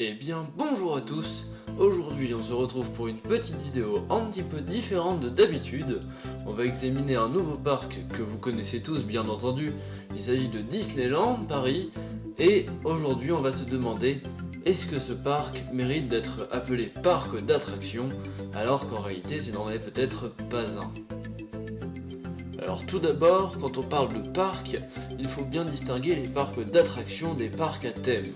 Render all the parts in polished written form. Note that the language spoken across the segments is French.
Eh bien bonjour à tous, aujourd'hui on se retrouve pour une petite vidéo un petit peu différente de d'habitude. On va examiner un nouveau parc que vous connaissez tous bien entendu, il s'agit de Disneyland Paris, et aujourd'hui on va se demander est-ce que ce parc mérite d'être appelé parc d'attractions alors qu'en réalité ce n'en est peut-être pas un. Alors tout d'abord, quand on parle de parc, il faut bien distinguer les parcs d'attractions des parcs à thème.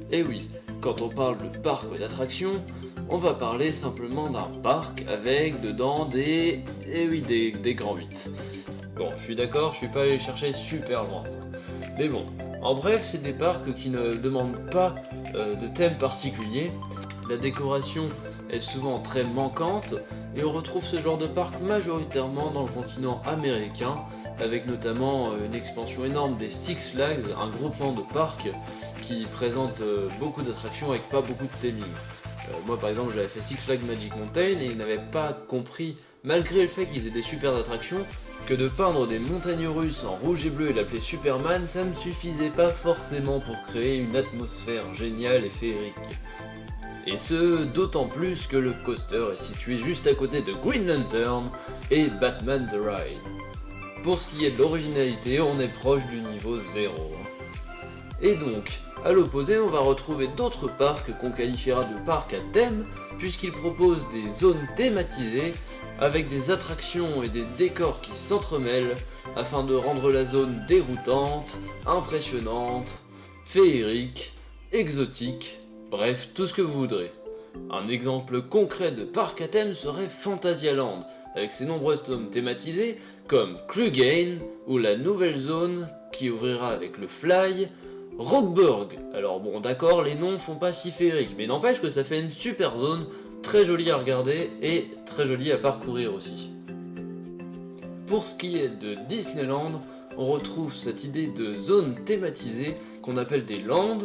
Et oui, quand on parle de parc d'attractions, on va parler simplement d'un parc avec dedans des grands 8. Bon, je suis d'accord, je suis pas allé chercher super loin ça. Mais bon, en bref, c'est des parcs qui ne demandent pas de thème particulier. La décoration est souvent très manquante et on retrouve ce genre de parc majoritairement dans le continent américain, avec notamment une expansion énorme des Six Flags, un groupement de parcs qui présente beaucoup d'attractions avec pas beaucoup de theming. Moi par exemple j'avais fait Six Flags Magic Mountain et ils n'avaient pas compris, malgré le fait qu'ils aient des super attractions, que de peindre des montagnes russes en rouge et bleu et l'appeler Superman, ça ne suffisait pas forcément pour créer une atmosphère géniale et féerique. Et ce, d'autant plus que le coaster est situé juste à côté de Green Lantern et Batman The Ride. Pour ce qui est de l'originalité, on est proche du niveau 0. Et donc, à l'opposé, on va retrouver d'autres parcs qu'on qualifiera de parcs à thème, puisqu'ils proposent des zones thématisées, avec des attractions et des décors qui s'entremêlent, afin de rendre la zone déroutante, impressionnante, féerique, exotique, bref, tout ce que vous voudrez. Un exemple concret de parc à thème serait Fantasyland, avec ses nombreuses zones thématisées, comme Clugain, ou la nouvelle zone qui ouvrira avec le Fly, Rockburg. Alors bon d'accord, les noms font pas si féeriques, mais n'empêche que ça fait une super zone, très jolie à regarder et très jolie à parcourir aussi. Pour ce qui est de Disneyland, on retrouve cette idée de zone thématisée qu'on appelle des lands,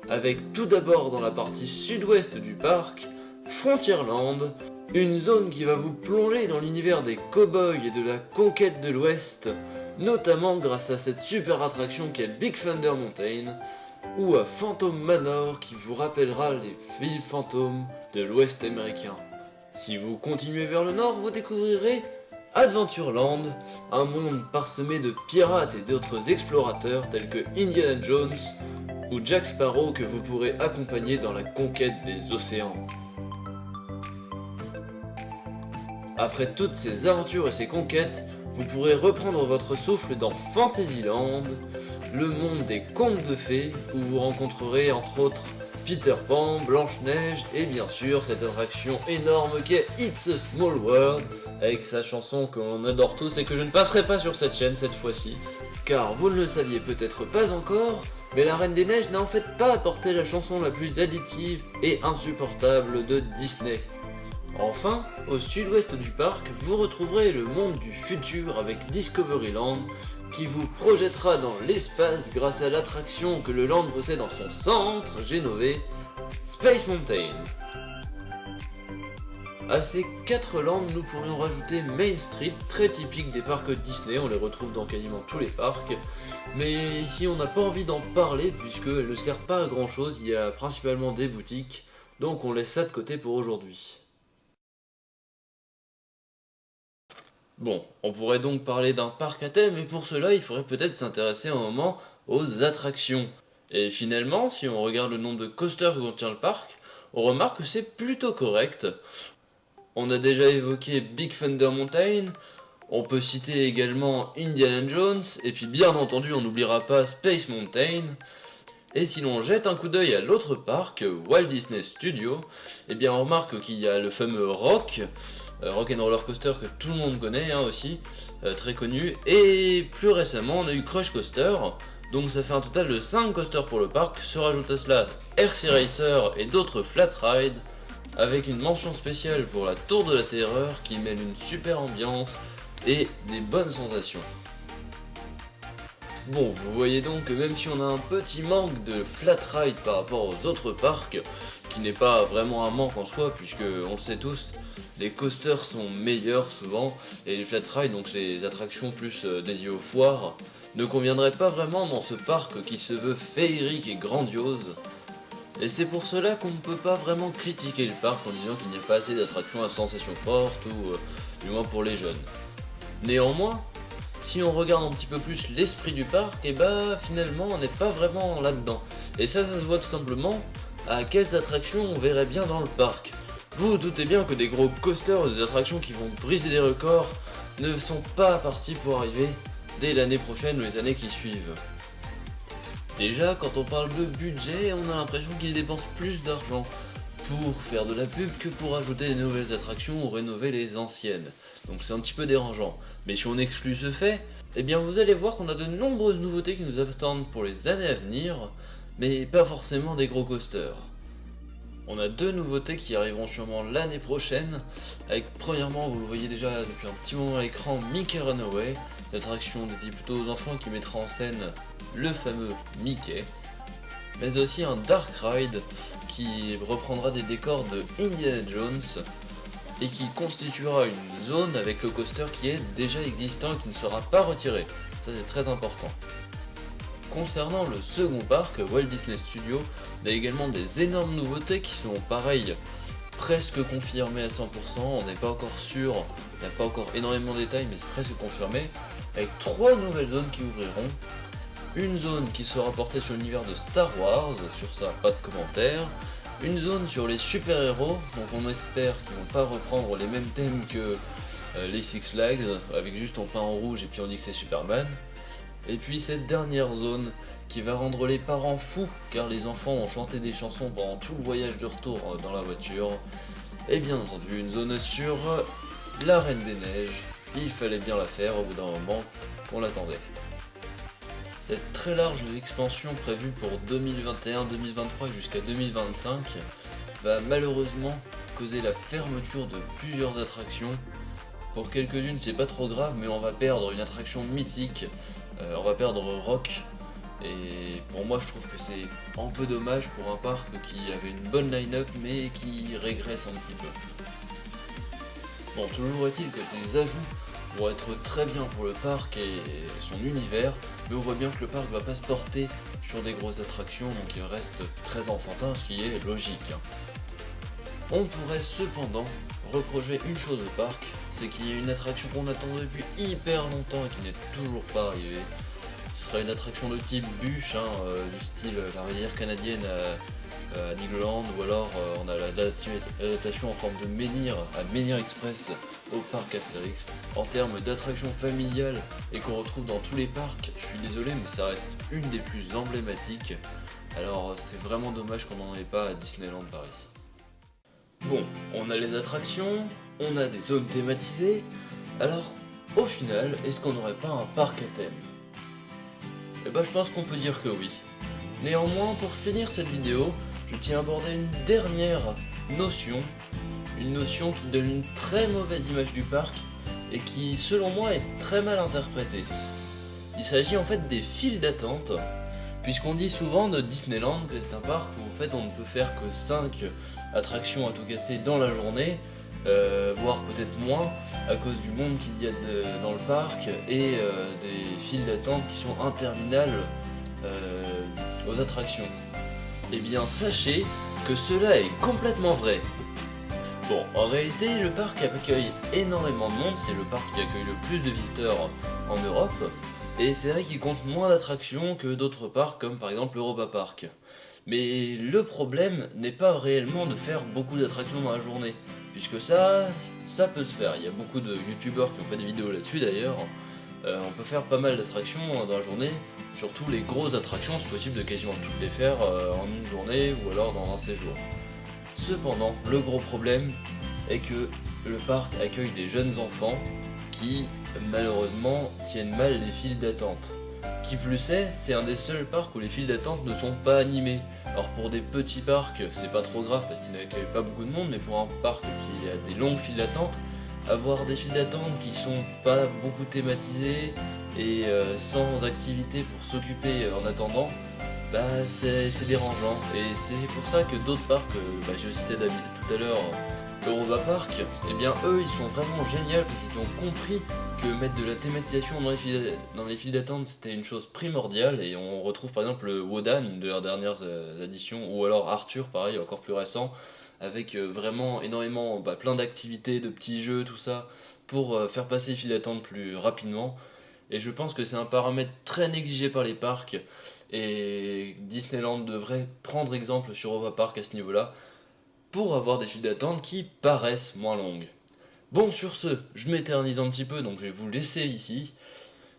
avec tout d'abord dans la partie sud-ouest du parc, Frontierland, une zone qui va vous plonger dans l'univers des cow-boys et de la conquête de l'ouest, notamment grâce à cette super attraction qu'est Big Thunder Mountain, ou à Phantom Manor qui vous rappellera les villes fantômes de l'ouest américain. Si vous continuez vers le nord, vous découvrirez Adventureland, un monde parsemé de pirates et d'autres explorateurs tels que Indiana Jones ou Jack Sparrow que vous pourrez accompagner dans la conquête des océans. Après toutes ces aventures et ces conquêtes, vous pourrez reprendre votre souffle dans Fantasyland, le monde des contes de fées, où vous rencontrerez entre autres Peter Pan, Blanche-Neige et bien sûr cette attraction énorme qu'est It's a Small World, avec sa chanson que l'on adore tous et que je ne passerai pas sur cette chaîne cette fois-ci, car vous ne le saviez peut-être pas encore, mais la Reine des Neiges n'a en fait pas apporté la chanson la plus additive et insupportable de Disney. Enfin, au sud-ouest du parc, vous retrouverez le monde du futur avec Discoveryland, qui vous projettera dans l'espace grâce à l'attraction que le land possède dans son centre, j'ai nommé Space Mountain. À ces 4 lands, nous pourrions rajouter Main Street, très typique des parcs Disney, on les retrouve dans quasiment tous les parcs, mais ici on n'a pas envie d'en parler puisqu'elle ne sert pas à grand chose, il y a principalement des boutiques, donc on laisse ça de côté pour aujourd'hui. Bon, on pourrait donc parler d'un parc à thème, mais pour cela il faudrait peut-être s'intéresser un moment aux attractions. Et finalement, si on regarde le nombre de coasters que contient le parc, on remarque que c'est plutôt correct. On a déjà évoqué Big Thunder Mountain, on peut citer également Indiana Jones, et puis bien entendu on n'oubliera pas Space Mountain. Et si l'on jette un coup d'œil à l'autre parc, Walt Disney Studios, eh bien on remarque qu'il y a le fameux Rock and Roller Coaster que tout le monde connaît aussi, très connu, et plus récemment on a eu Crush Coaster, donc ça fait un total de 5 coasters pour le parc, se rajoute à cela RC Racer et d'autres flat rides, avec une mention spéciale pour la Tour de la Terreur qui mêle une super ambiance et des bonnes sensations. Bon, vous voyez donc que même si on a un petit manque de flat ride par rapport aux autres parcs, qui n'est pas vraiment un manque en soi, puisque on le sait tous, les coasters sont meilleurs souvent, et les flat rides, donc les attractions plus dédiées aux foires, ne conviendraient pas vraiment dans ce parc qui se veut féerique et grandiose. Et c'est pour cela qu'on ne peut pas vraiment critiquer le parc en disant qu'il n'y a pas assez d'attractions à sensation forte ou du moins pour les jeunes. Néanmoins, si on regarde un petit peu plus l'esprit du parc, et bah finalement on n'est pas vraiment là-dedans. Et ça se voit tout simplement à quelles attractions on verrait bien dans le parc. Vous vous doutez bien que des gros coasters ou des attractions qui vont briser des records ne sont pas partis pour arriver dès l'année prochaine ou les années qui suivent. Déjà, quand on parle de budget, on a l'impression qu'ils dépensent plus d'argent pour faire de la pub que pour ajouter des nouvelles attractions ou rénover les anciennes. Donc c'est un petit peu dérangeant. Mais si on exclut ce fait, eh bien vous allez voir qu'on a de nombreuses nouveautés qui nous attendent pour les années à venir, mais pas forcément des gros coasters. On a deux nouveautés qui arriveront sûrement l'année prochaine, avec premièrement, vous le voyez déjà depuis un petit moment à l'écran, Mickey Runaway, une attraction dédiée plutôt aux enfants qui mettra en scène le fameux Mickey, mais aussi un Dark Ride qui reprendra des décors de Indiana Jones et qui constituera une zone avec le coaster qui est déjà existant et qui ne sera pas retiré. Ça c'est très important. Concernant le second parc, Walt Disney Studios, il y a également des énormes nouveautés qui sont pareilles, presque confirmées à 100%, on n'est pas encore sûr, il n'y a pas encore énormément de détails mais c'est presque confirmé, avec 3 nouvelles zones qui ouvriront. Une zone qui sera portée sur l'univers de Star Wars, sur ça pas de commentaires. Une zone sur les super-héros, donc on espère qu'ils vont pas reprendre les mêmes thèmes que les Six Flags, avec juste on peint en rouge et puis on dit que c'est Superman. Et puis cette dernière zone qui va rendre les parents fous, car les enfants ont chanté des chansons pendant tout le voyage de retour dans la voiture. Et bien entendu une zone sur la Reine des Neiges, il fallait bien la faire au bout d'un moment qu'on l'attendait. Cette très large expansion prévue pour 2021-2023 jusqu'à 2025 va malheureusement causer la fermeture de plusieurs attractions. Pour quelques-unes c'est pas trop grave, mais on va perdre une attraction mythique, on va perdre Rock, et pour moi je trouve que c'est un peu dommage pour un parc qui avait une bonne line-up mais qui régresse un petit peu. Bon, toujours est-il que ces ajouts vont être très bien pour le parc et son univers, mais on voit bien que le parc va pas se porter sur des grosses attractions, donc il reste très enfantin, ce qui est logique. On pourrait cependant reprocher une chose au parc, c'est qu'il y a une attraction qu'on attend depuis hyper longtemps et qui n'est toujours pas arrivée. Ce sera une attraction de type bûche, du style la rivière canadienne à Nigloland, ou alors on a l'adaptation en forme de menhir à Menhir Express au parc Astérix. En termes d'attraction familiale et qu'on retrouve dans tous les parcs, je suis désolé mais ça reste une des plus emblématiques, alors c'est vraiment dommage qu'on n'en ait pas à Disneyland Paris. Bon, on a les attractions, on a des zones thématisées, alors au final, est-ce qu'on n'aurait pas un parc à thème? Eh ben je pense qu'on peut dire que oui. Néanmoins, pour finir cette vidéo, je tiens à aborder une dernière notion, une notion qui donne une très mauvaise image du parc et qui, selon moi, est très mal interprétée. Il s'agit en fait des files d'attente, puisqu'on dit souvent de Disneyland que c'est un parc où en fait on ne peut faire que 5 attractions à tout casser dans la journée, voire peut-être moins, à cause du monde qu'il y a dans le parc et des files d'attente qui sont interminables aux attractions. Eh bien sachez que cela est complètement vrai. Bon, en réalité le parc accueille énormément de monde, c'est le parc qui accueille le plus de visiteurs en Europe, et c'est vrai qu'il compte moins d'attractions que d'autres parcs comme par exemple l'Europa Park. Mais le problème n'est pas réellement de faire beaucoup d'attractions dans la journée, puisque ça peut se faire. Il y a beaucoup de youtubeurs qui ont fait des vidéos là-dessus d'ailleurs. On peut faire pas mal d'attractions dans la journée, surtout les grosses attractions, c'est possible de quasiment toutes les faire en une journée ou alors dans un séjour. Cependant, le gros problème est que le parc accueille des jeunes enfants qui malheureusement tiennent mal les files d'attente. Qui plus est, c'est un des seuls parcs où les files d'attente ne sont pas animées. Alors pour des petits parcs, c'est pas trop grave parce qu'ils n'accueillent pas beaucoup de monde, mais pour un parc qui a des longues files d'attente, avoir des files d'attente qui sont pas beaucoup thématisées et sans activité pour s'occuper en attendant, bah c'est dérangeant. Et c'est pour ça que d'autres parcs, j'ai cité tout à l'heure Europa Park, et bien eux ils sont vraiment géniaux parce qu'ils ont compris que mettre de la thématisation dans les files d'attente c'était une chose primordiale, et on retrouve par exemple Wodan, une de leurs dernières éditions, ou alors Arthur, pareil, encore plus récent, avec vraiment énormément, plein d'activités, de petits jeux, tout ça, pour faire passer les files d'attente plus rapidement. Et je pense que c'est un paramètre très négligé par les parcs, et Disneyland devrait prendre exemple sur Europa Park à ce niveau-là, pour avoir des files d'attente qui paraissent moins longues. Bon, sur ce, je m'éternise un petit peu, donc je vais vous laisser ici.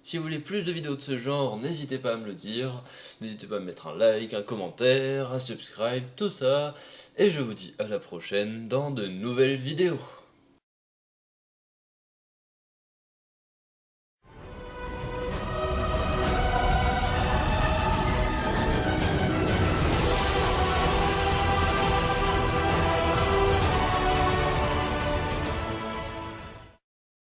Si vous voulez plus de vidéos de ce genre, n'hésitez pas à me le dire. N'hésitez pas à mettre un like, un commentaire, un subscribe, tout ça. Et je vous dis à la prochaine dans de nouvelles vidéos.